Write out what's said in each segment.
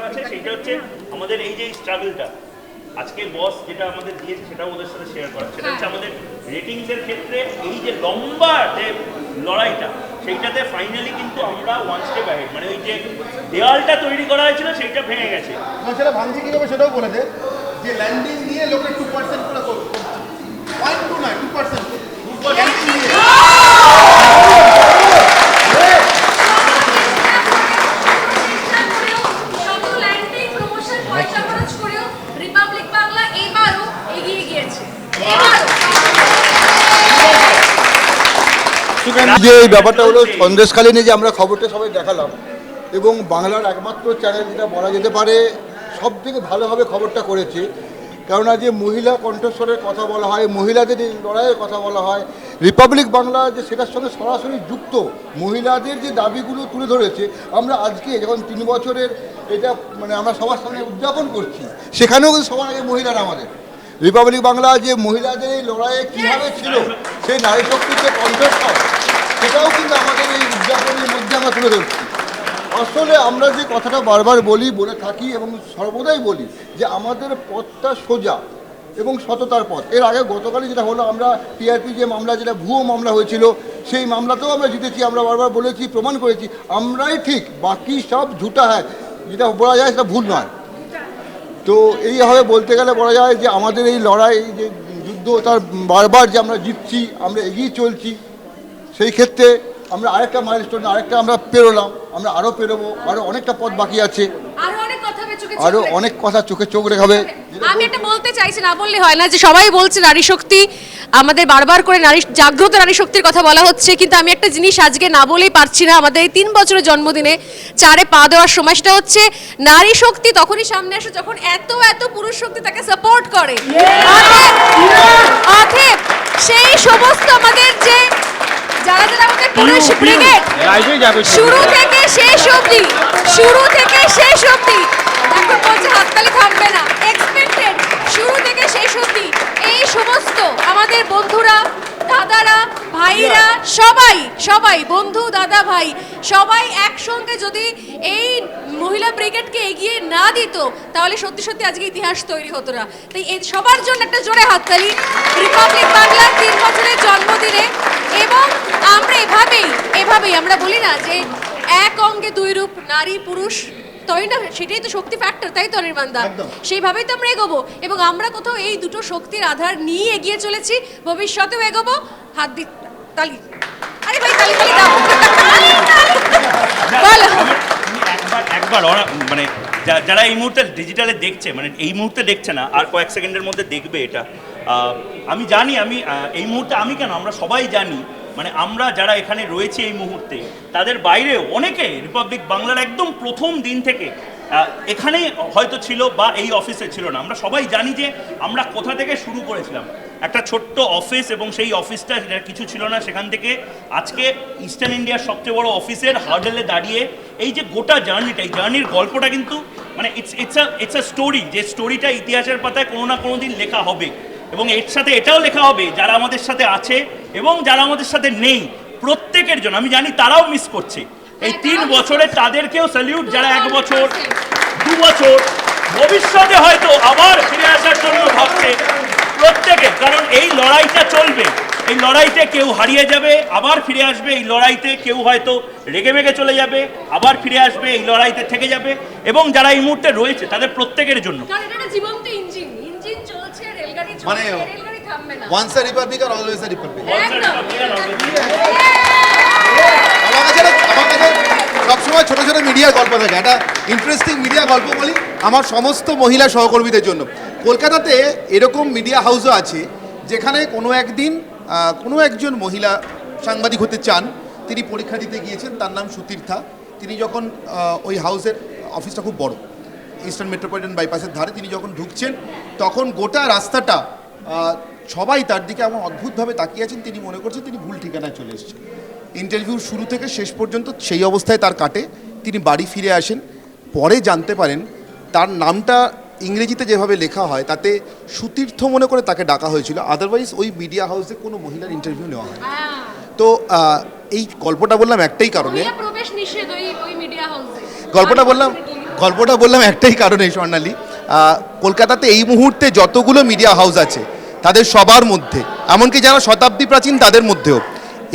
আছে, সেটা হচ্ছে আমাদের এই যে স্ট্রাগলটা আজকে বস যেটা আমাদের দিয়েছে সেটাও ওদের সাথে শেয়ার করা, সেটা হচ্ছে আমাদের রেটিংসের ক্ষেত্রে এই যে লম্বা যে লড়াইটা, সেইটাতে ফাইনালি কিন্তু আমরা ওয়ান স্টেপ অ্যাহেড, মানে ওই যে দেওয়ালটা তৈরি করা হয়েছিল সেইটা ভেঙে গেছে। সেটা ভাঙছে কিভাবে সেটাও বলে দে, যে ল্যান্ডিং দিয়ে লোকে 2% করে করছে, 0.2 নয় 2%। যে এই ব্যাপারটা হলো সন্দেশকালীনে যে আমরা খবরটা সবাই দেখালাম, এবং বাংলার একমাত্র চ্যানেল যেটা বলা যেতে পারে সব থেকে ভালোভাবে খবরটা করেছে। কেননা যে মহিলা কণ্ঠস্বরের কথা বলা হয়, মহিলাদের এই লড়াইয়ের কথা বলা হয়, রিপাবলিক বাংলা যে সেটার সঙ্গে সরাসরি যুক্ত, মহিলাদের যে দাবিগুলো তুলে ধরেছে। আমরা আজকে যখন 3 বছরের এটা মানে আমরা সবার সামনে উদযাপন করছি, সেখানেও কিন্তু সবার আগে মহিলারা আমাদের রিপাবলিক বাংলা যে মহিলাদের এই লড়াইয়ে কীভাবে ছিল, সেই নারী শক্তির যে কণ্ঠস্বর, সেটাও কিন্তু আমাদের এই উদযাপনের মধ্যে আমরা তুলে ধরছি। আসলে আমরা যে কথাটা বারবার বলে থাকি এবং সর্বদাই বলি যে আমাদের পথটা সোজা এবং সততার পথ। এর আগে গতকালই যেটা হলো, আমরা টিআরপি যে মামলা, যেটা ভুয়ো মামলা হয়েছিল, সেই মামলাতেও আমরা জিতেছি। আমরা বারবার বলেছি, প্রমাণ করেছি আমরাই ঠিক, বাকি সব ঝুটা হয়, যেটা বলা যায় সেটা ভুল নয়। তো এইভাবে বলতে গেলে বলা যায় যে আমাদের এই লড়াই, যে যুদ্ধ, তার বারবার যে আমরা জিতছি, আমরা এগিয়ে চলছি। সেই ক্ষেত্রে আমরা আরেকটা মাইলস্টোন, আরেকটা আমরা পেরোলাম, আমরা আরও পেরোবো, আরও অনেকটা পথ বাকি আছে, আরও অনেক কথা চোখে চোখ রেখাবে। আমি একটা বলতে চাইছি, না বললে হয় না, যে সবাই বলছে নারী শক্তি, আমাদের বারবার করে নারী জাগ্রত নারী শক্তির কথা বলা হচ্ছে, কিন্তু আমি একটা জিনিস আজকে না বলেই পারছি না। আমাদের এই 3 বছরের জন্মদিনে 4-এ পা দেওয়ার সময়, সেটা হচ্ছে নারী শক্তি তখনই সামনে আসে যখন এত এত পুরুষ শক্তি তাকে সাপোর্ট করে। অতএব সেই সমস্ত আমাদের যে যারা যারা আমাদের পুরুষ ব্রিগেড শুরু থেকে শেষ অবধি এখন বলছে হাততালি থামবে না, এক্সপেক্টেড শুরু থেকে শেষ অবধি এই সমস্ত আমাদের বন্ধুরা, দাদারা, ভাইরা, সবাই বন্ধু, দাদা, ভাই সবাই একসঙ্গে যদি এই মহিলা ব্রিগেডকে এগিয়ে না দিত, তাহলে সত্যি সত্যি আজকে ইতিহাস তৈরি হতো না। তাই এই সবার জন্য একটা জোরে হাততালি রিপাবলিক বাংলার 3 বছরের জন্মদিনে। এবং আমরা এভাবেই আমরা বলি না যে এক অঙ্গে 2 রূপ, নারী পুরুষ, তাই না? সেটাই তো শক্তি ফ্যাক্টর, তাই তো অনির্বাণদা? সেইভাবেই তো আমরা এগোবো, এবং আমরা কোথাও এই দুটো শক্তির আধার নিয়ে এগিয়ে চলেছি, ভবিষ্যতেও এগোবো। হাত দি তালি, আরে ভাই তালি দাও, বলো। একবার মানে যারা এই মুহূর্তে ডিজিটালে দেখছে, মানে এই মুহূর্তে দেখছে না, আর কয়েক সেকেন্ডের মধ্যে দেখবে এটা। আমি জানি, আমি এই মুহূর্তে আমি কেন, আমরা সবাই জানি, মানে আমরা যারা এখানে রয়েছে এই মুহূর্তে, তাদের বাইরেও অনেকে রিপাবলিক বাংলার একদম প্রথম দিন থেকে এখানেই হয়তো ছিল বা এই অফিসে ছিল না। আমরা সবাই জানি যে আমরা কোথা থেকে শুরু করেছিলাম, একটা ছোট্ট অফিস, এবং সেই অফিসটা কিছু ছিল না, সেখান থেকে আজকে ইস্টার্ন ইন্ডিয়ার সবচেয়ে বড় অফিসের হার্ডেলে দাঁড়িয়ে এই যে গোটা জার্নিটা, এই জার্নির গল্পটা কিন্তু মানে ইটস আ স্টোরি, যে স্টোরিটা ইতিহাসের পাতায় কোনো না কোনো দিন লেখা হবে। এবং এর সাথে এটাও লেখা হবে যারা আমাদের সাথে আছে এবং যারা আমাদের সাথে নেই, প্রত্যেকের জন্য। আমি জানি তারাও মিস করছে এই 3 বছরে, তাদেরকেও স্যালিউট, যারা 1 বছর 2 বছর ভবিষ্যতে হয়তো আবার ফিরে আসার জন্য ভাবছে, প্রত্যেকে। কারণ এই লড়াইটা চলবে, এই লড়াইতে কেউ হারিয়ে যাবে, আবার ফিরে আসবে, এই লড়াইতে কেউ হয়তো রেগে মেগে চলে যাবে, আবার ফিরে আসবে, এই লড়াইতে থেকে যাবে। এবং যারা এই মুহূর্তে রয়েছে তাদের প্রত্যেকের জন্য, মানে ওয়ান্স আ রিপাবলিক আর অলওয়েজ আ রিপাবলিক। আমার কাছে সবসময় ছোটো ছোটো মিডিয়ার গল্প থাকে, একটা ইন্টারেস্টিং মিডিয়া গল্প বলি আমার সমস্ত মহিলা সহকর্মীদের জন্য। কলকাতাতে এরকম মিডিয়া হাউসও আছে যেখানে কোনো একদিন কোনো একজন মহিলা সাংবাদিক হতে চান, তিনি পরীক্ষা দিতে গিয়েছেন, তার নাম সুতীর্থা। তিনি যখন ওই হাউসের অফিসটা খুব বড়, ইস্টার্ন মেট্রোপলিটন বাইপাসের ধারে, তিনি যখন ঢুকছেন তখন গোটা রাস্তাটা সবাই তার দিকে এমন অদ্ভুতভাবে তাকিয়ে আছেন, তিনি মনে করছেন তিনি ভুল ঠিকানায় চলে এসেছেন। ইন্টারভিউর শুরু থেকে শেষ পর্যন্ত সেই অবস্থায় তার কাটে। তিনি বাড়ি ফিরে আসেন, পরে জানতে পারেন তার নামটা ইংরেজিতে যেভাবে লেখা হয় তাতে সুতীর্থ মনে করে তাকে ডাকা হয়েছিল, আদারওয়াইজ ওই মিডিয়া হাউসে কোনো মহিলার ইন্টারভিউ নেওয়া হয়। তো এই গল্পটা বললাম একটাই কারণে, গল্পটা বললাম গল্পটা বললাম একটাই কারণে স্বর্ণালী, কলকাতাতে এই মুহূর্তে যতগুলো মিডিয়া হাউস আছে তাদের সবার মধ্যে, এমনকি যারা শতাব্দী প্রাচীন তাদের মধ্যেও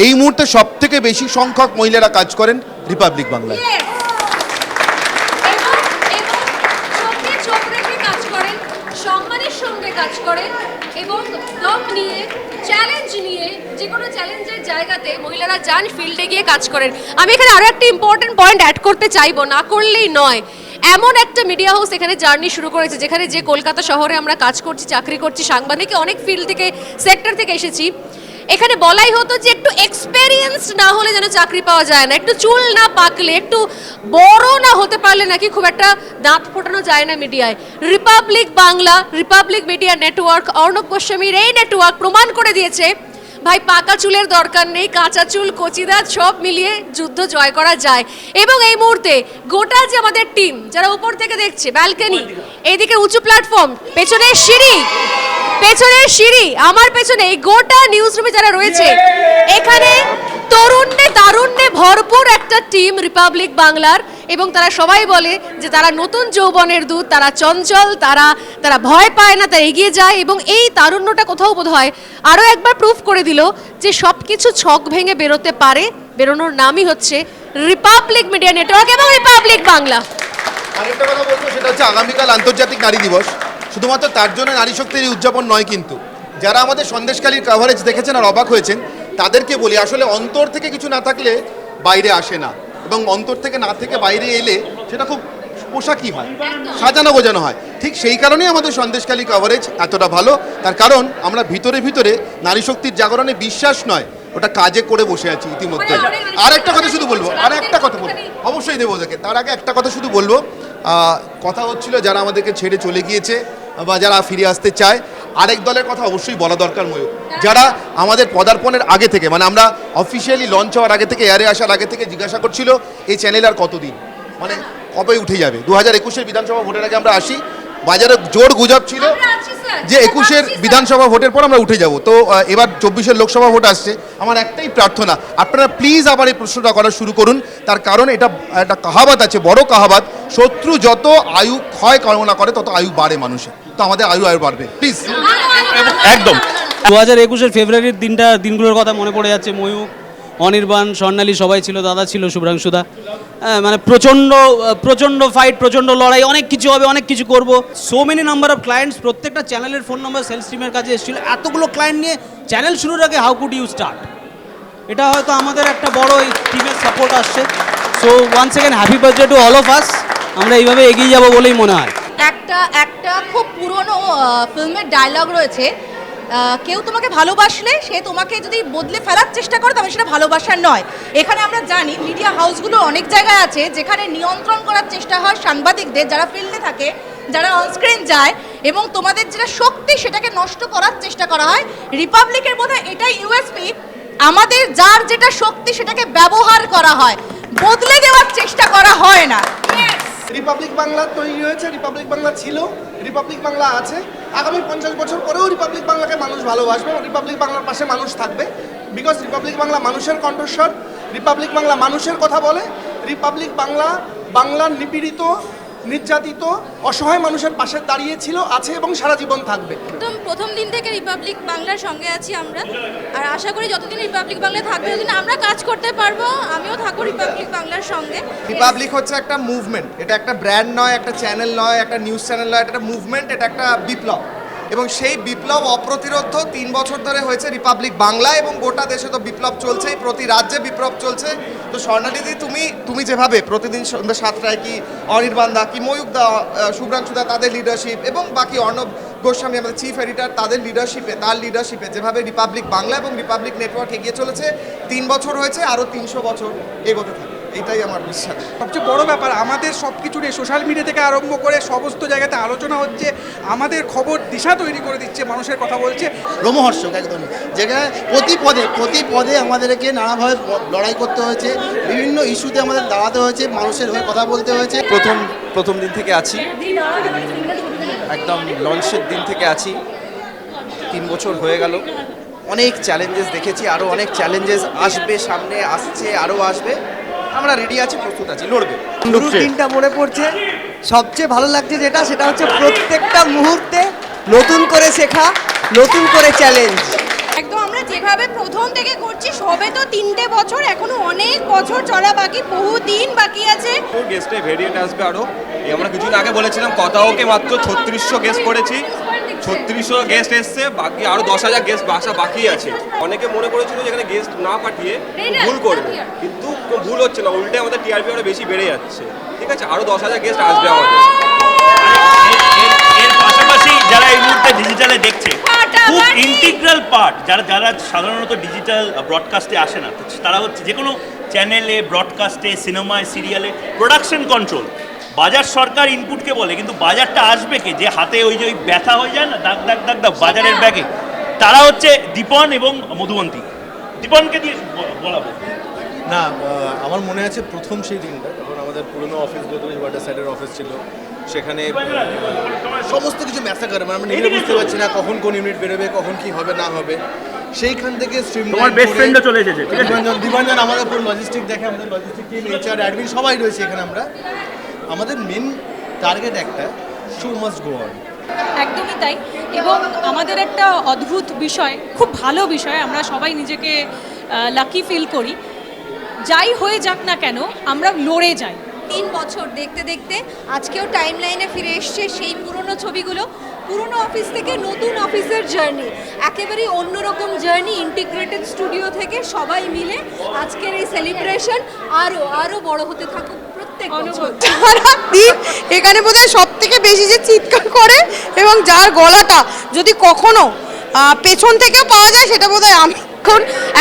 এই মুহূর্তে সব থেকে বেশি সংখ্যক মহিলারা কাজ করেন রিপাবলিক বাংলায়। Yes! এবং চোখে চোখ রেখে কাজ করেন, সম্মানের সঙ্গে কাজ করেন এবং দম নিয়ে, চ্যালেঞ্জ নিয়ে, যে কোনো চ্যালেঞ্জের জায়গাতে মহিলারা যান, ফিল্ডে গিয়ে কাজ করেন। আমি এখানে আরো একটা ইম্পর্টেন্ট পয়েন্ট অ্যাড করতে চাইবো, না করলেই নয়। এমন একটা মিডিয়া হাউস এখানে জার্নি শুরু করেছে যেখানে, যে কলকাতা শহরে আমরা কাজ করছি, চাকরি করছি, সাংবাদিক অনেক ফিল্ড থেকে, সেক্টর থেকে এসেছি, এখানে বলাই হতো যে একটু এক্সপেরিয়েন্স না হলে যেন চাকরি পাওয়া যায় না, একটু চুল না পাকলে, একটু বড় না হতে পারলে নাকি খুব একটা দাঁত ফোটানো যায় না মিডিয়ায়। Republic Bangla, Republic media network, Arnab গোস্বামীর এই নেটওয়ার্ক প্রমাণ করে দিয়েছে ভাই পাকা চুলের দরকার নেই, কাঁচা চুল, কচিদাঁত সব মিলিয়ে যুদ্ধ জয় করা যায়। এবং এই মুহূর্তে গোটা যে আমাদের টিম যারা উপর থেকে দেখছে, ব্যালকনি, এইদিকে উঁচু প্ল্যাটফর্ম, পেছনের সিঁড়ি, আমার পেছনে এই গোটা নিউজ রুমে যারা রয়েছে, এখানে তরুণে তারুণ্যে ভরপুর একটা টিম রিপাবলিক বাংলার। এবং তারা সবাই বলে যে তারা নতুন যৌবনের দূত, তারা চঞ্চল, তারা ভয় পায় না, তারা এগিয়ে যায়। এবং এই তারুণ্যটা কোথাও বোধ হয় আরও একবার প্রুফ করে দিল যে সব কিছু ছক ভেঙে বেরোতে পারে, বেরোনোর নামই হচ্ছে রিপাবলিক মিডিয়া নেটওয়ার্ক এবং রিপাবলিক বাংলা। আরেকটা কথা বলবো, সেটা হচ্ছে আগামীকাল আন্তর্জাতিক নারী দিবস। শুধুমাত্র তার জন্য নারী শক্তির এই উদযাপন নয়, কিন্তু যারা আমাদের সন্দেশখালীর কভারেজ দেখেছেন আর অবাক হয়েছেন তাদেরকে বলি, আসলে অন্তর থেকে কিছু না থাকলে বাইরে আসে না, এবং অন্তর থেকে না থেকে বাইরে এলে সেটা খুব পোশাকই হয়, সাজানো গোজানো হয়। ঠিক সেই কারণেই আমাদের সন্দেশখালী কভারেজ এতটা ভালো, তার কারণ আমরা ভিতরে ভিতরে নারী শক্তির জাগরণে বিশ্বাস নয়, ওটা কাজে করে বসে আছি ইতিমধ্যে। আর একটা কথা শুধু বলবো, অবশ্যই দেবো ওদেরকে। তার আগে একটা কথা শুধু বলবো, কথা হচ্ছিল যারা আমাদেরকে ছেড়ে চলে গিয়েছে বা যারা ফিরে আসতে চায়, আরেক দলের কথা অবশ্যই বলা দরকার ময়ূর, যারা আমাদের পদার্পণের আগে থেকে, মানে আমরা অফিসিয়ালি লঞ্চ হওয়ার আগে থেকে, এয়ারে আসার আগে থেকে জিজ্ঞাসা করছিল এই চ্যানেল আর কতদিন, মানে কবে উঠে যাবে। 2021-এর বিধানসভা ভোটের আগে আমরা আসি, বাজারে জোর গুজব ছিল যে 21-এর বিধানসভা ভোটের পর আমরা উঠে যাব। তো এবার 24-এর লোকসভা ভোট আসছে, আমার একটাই প্রার্থনা, আপনারা প্লিজ আবার এই প্রশ্নটা করা শুরু করুন। তার কারণ এটা একটা কাহাবাত আছে, বড় কাহাবাত, শত্রু যত আয়ু ক্ষয় কামনা করে তত আয়ু বাড়ে মানুষের, তো আমাদের আয়ু বাড়বে প্লিজ। একদম 2021-এর ফেব্রুয়ারির দিনগুলোর কথা মনে পড়ে যাচ্ছে। ময়ূক, অনির্বাণ, স্বর্ণালী সবাই ছিল, দাদা ছিল, শুভ্রাংশুদা। মানে প্রচণ্ড ফাইট, প্রচণ্ড লড়াই, অনেক কিছু হবে, অনেক কিছু করব। So many number of clients, প্রত্যেকটা চ্যানেলের ফোন নাম্বার সেলস টিমের কাছে এসেছিল। এতগুলো ক্লায়েন্ট নিয়ে চ্যানেল শুরুর আগে হাউ কুড ইউ স্টার্ট, এটা হয়তো আমাদের একটা বড় এই টিমের সাপোর্ট আসছে। So once second happy birthday to all of us. আমরা এইভাবে এগিয়ে যাব বলেই মনে হয়। একটা খুব পুরনো ফিল্মের ডায়লগ রয়েছে, কেউ তোমাকে ভালোবাসলে সে তোমাকে যদি বদলে ফেলার চেষ্টা করে তবে সেটা ভালোবাসার নয়। এখানে আমরা জানি মিডিয়া হাউসগুলো অনেক জায়গায় আছে যেখানে নিয়ন্ত্রণ করার চেষ্টা হয় সাংবাদিকদের, যারা ফিল্ডে থাকে, যারা অনস্ক্রিন যায়, এবং তোমাদের যেটা শক্তি সেটাকে নষ্ট করার চেষ্টা করা হয়। রিপাবলিকের বোধহয় এটাই ইউএসপি, আমাদের যার যেটা শক্তি সেটাকে ব্যবহার করা হয়, বদলে দেওয়ার চেষ্টা করা হয় না। রিপাবলিক বাংলা তৈরি হয়েছে, রিপাবলিক বাংলা ছিল, রিপাবলিক বাংলা আছে, আগামী 50 বছর পরেও রিপাবলিক বাংলাকে মানুষ ভালোবাসবে, রিপাবলিক বাংলার পাশে মানুষ থাকবে, বিকজ রিপাবলিক বাংলা মানুষের কণ্ঠস্বর, রিপাবলিক বাংলা মানুষের কথা বলে, রিপাবলিক বাংলা বাংলার নিপীড়িত, নির্যাতিত, অসহায় মানুষের পাশে দাঁড়িয়েছিল, আছে এবং সারা জীবন থাকবে। একদম প্রথম দিন থেকে রিপাবলিক বাংলার সঙ্গে আছি আমরা, আর আশা করি যতদিন রিপাবলিক বাংলা থাকবে ততদিন আমরা কাজ করতে পারবো, আমিও থাকবো রিপাবলিক বাংলার সঙ্গে। রিপাবলিক হচ্ছে একটা মুভমেন্ট, এটা একটা ব্র্যান্ড নয়, একটা চ্যানেল নয়, একটা নিউজ চ্যানেল নয়, এটা একটা মুভমেন্ট, এটা একটা বিপ্লব, এবং সেই বিপ্লব অপ্রতিরোধ 3 বছর ধরে হয়েছে রিপাবলিক বাংলা, এবং গোটা দেশে তো বিপ্লব চলছেই, প্রতি রাজ্যে বিপ্লব চলছে। তো স্বর্ণালীদি, তুমি যেভাবে প্রতিদিন সন্ধ্যা 7টায় কি অনির্বাণদা, কি ময়ূকদা, শুভ্রাংশুদা, তাদের লিডারশিপ, এবং বাকি অর্ণব গোস্বামী আমাদের চিফ এডিটর, তার লিডারশিপে যেভাবে রিপাবলিক বাংলা এবং রিপাবলিক নেটওয়ার্ক এগিয়ে চলেছে, 3 বছর হয়েছে, আরও 300 বছর এগোতে থাকে, এটাই আমার বিশ্বাস। সবচেয়ে বড় ব্যাপার, আমাদের সব কিছু নিয়ে সোশ্যাল মিডিয়া থেকে আরম্ভ করে সমস্ত জায়গাতে আলোচনা হচ্ছে, আমাদের খবর দিশা তৈরি করে দিচ্ছে, মানুষের কথা বলছে। রোমহর্ষক একদম, যেখানে প্রতি পদে আমাদেরকে নানাভাবে লড়াই করতে হয়েছে, বিভিন্ন ইস্যুতে আমাদের দাঁড়াতে হয়েছে, মানুষের হয়ে কথা বলতে হয়েছে। প্রথম দিন থেকে আছি, একদম লঞ্চের দিন থেকে আছি, 3 বছর হয়ে গেল। অনেক চ্যালেঞ্জেস দেখেছি, আরও অনেক চ্যালেঞ্জেস আসবে, সামনে আসছে, আরও আসবে। আমরা রেডি আছি, প্রস্তুত আছি, লড়বে। শুরুর দিনটা মনে পড়ছে, সবচেয়ে ভালো লাগছে সেটা হচ্ছে প্রত্যেকটা মুহূর্তে নতুন করে শেখা, নতুন করে চ্যালেঞ্জ। একদম আমরা যেভাবে প্রথম থেকে করছি, সবে তো 3টে বছর, এখনো অনেক বছর চলা বাকি, বহু দিন বাকি আছে। গেস্টে ভেরিয়েন্ট আসবে আরও। আমরা কিছুদিন আগে বলেছিলাম কথাওকে মাত্র 3600 গেস্ট করেছি, 3600 গেস্ট এসছে, বাকি আরও 10,000 গেস্ট বাকি আছে। অনেকে মনে করেছিল যেখানে গেস্ট না পাঠিয়ে ভুল করবে, কিন্তু ভুল হচ্ছে না, উল্টে আমাদের টিআরপি আরও বেশি বেড়ে যাচ্ছে। ঠিক আছে, আরও 10,000 গেস্ট আসবে আমাদের। এর পাশাপাশি যারা এই মুহূর্তে ডিজিটালে দেখছে, খুব ইন্টিগ্রাল পার্ট, যারা সাধারণত ডিজিটাল ব্রডকাস্টে আসে না, তারা হচ্ছে যে কোনো চ্যানেলে, ব্রডকাস্টে, সিনেমায়, সিরিয়ালে প্রোডাকশন কন্ট্রোল। বাজার সরকার ইনপুটকে বলে, কিন্তু বাজারটা আসবে কে? যে হাতে ওই যে ওই ব্যথা হয়ে যায় না, দাগ দাগ দাগ দাগ বাজারের ব্যাগে, তারা হচ্ছে দীপন এবং মধুবন্তী। দীপনকে দিয়ে বলাবো না, আমার মনে আছে প্রথম সেই দিনটা যখন আমাদের পুরনো অফিস গোদরেজ ওয়াটার সাইডের অফিস ছিল, সেখানে সমস্ত কিছু ম্যাসাকার, মানে আমরা নিজে বুঝতে পারছি না কখন কোন ইউনিট বেরোবে, কখন কি হবে না হবে। সেইখান থেকে তোমার বেস্ট ফ্রেন্ডও চলে এসেছে, ঠিক আছে? দিবাঞ্জন আমাদের পুরো লজিস্টিক দেখে, আমাদের লজিস্টিক টিম, এইচআর, অ্যাডমিন সবাই রয়েছে এখানে। আমরা আমাদের মেন টার্গেট একটা, শো মাস্ট গো অন। একদমই তাই। এবং আমাদের একটা অদ্ভুত বিষয়, খুব ভালো বিষয়, আমরা সবাই নিজেকে লাকি ফিল করি। যাই হয়ে যাক না কেন, আমরা লড়ে যাই। 3 বছর দেখতে দেখতে আজকেও টাইম লাইনে ফিরে এসছে সেই পুরনো ছবিগুলো। পুরনো অফিস থেকে নতুন অফিসের জার্নি, একেবারেই অন্যরকম জার্নি। ইন্টিগ্রেটেড স্টুডিও থেকে সবাই মিলে আজকের এই সেলিব্রেশন আরো বড় হতে থাকুক প্রত্যেক বছর। সারাদিন এখানে বোধহয় সব থেকে বেশি যে চিৎকার করে এবং যার গলাটা যদি কখনো পেছন থেকেও পাওয়া যায়, সেটা বোধহয় আমি।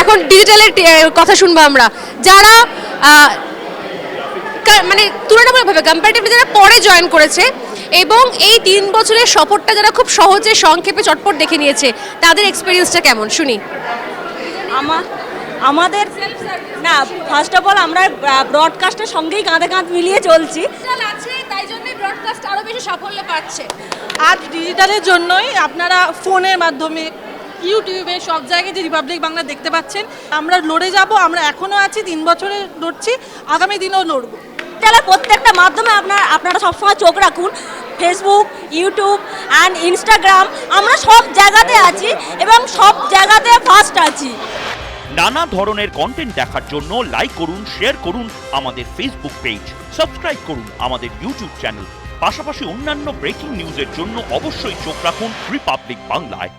এখন ডিজিটালের কথা শুনবো আমরা, যারা মানে তুলনামূলকভাবে কম্পারেটিভলি যারা পরে জয়েন করেছে এবং এই 3 বছরের সফরটা যারা খুব সহজে সংক্ষেপে চটপট দেখে নিয়েছে, তাদের এক্সপিরিয়েন্সটা কেমন শুনি। আমাদের না, ফার্স্ট অফ অল আমরা ব্রডকাস্টের সঙ্গেই কাঁধে কাঁধ মিলিয়ে চলছি। আছে, তাই জন্যই ব্রডকাস্ট আরো বেশি সাফল্য পাচ্ছে। আজ ডিজিটালের জন্যই আপনারা ফোনের মাধ্যমে, ইউটিউবে, সব জায়গায় যে রিপাবলিক বাংলা দেখতে পাচ্ছেন। আমরা লড়ে যাব, আমরা এখনও আছি, 3 বছরে লড়ছি, আগামী দিনেও লড়ব। তাহলে প্রত্যেকটা মাধ্যমে আপনারা সবসময় চোখ রাখুন, ফেসবুক, ইউটিউব অ্যান্ড ইনস্টাগ্রাম, আমরা সব জায়গাতে আছি এবং সব জায়গাতে ফার্স্ট আছি। নানা ধরনের কন্টেন্ট দেখার জন্য লাইক করুন, শেয়ার করুন আমাদের ফেসবুক পেজ, সাবস্ক্রাইব করুন আমাদের ইউটিউব চ্যানেল। পাশাপাশি অন্যান্য ব্রেকিং নিউজের জন্য অবশ্যই চোখ রাখুন রিপাবলিক বাংলায়।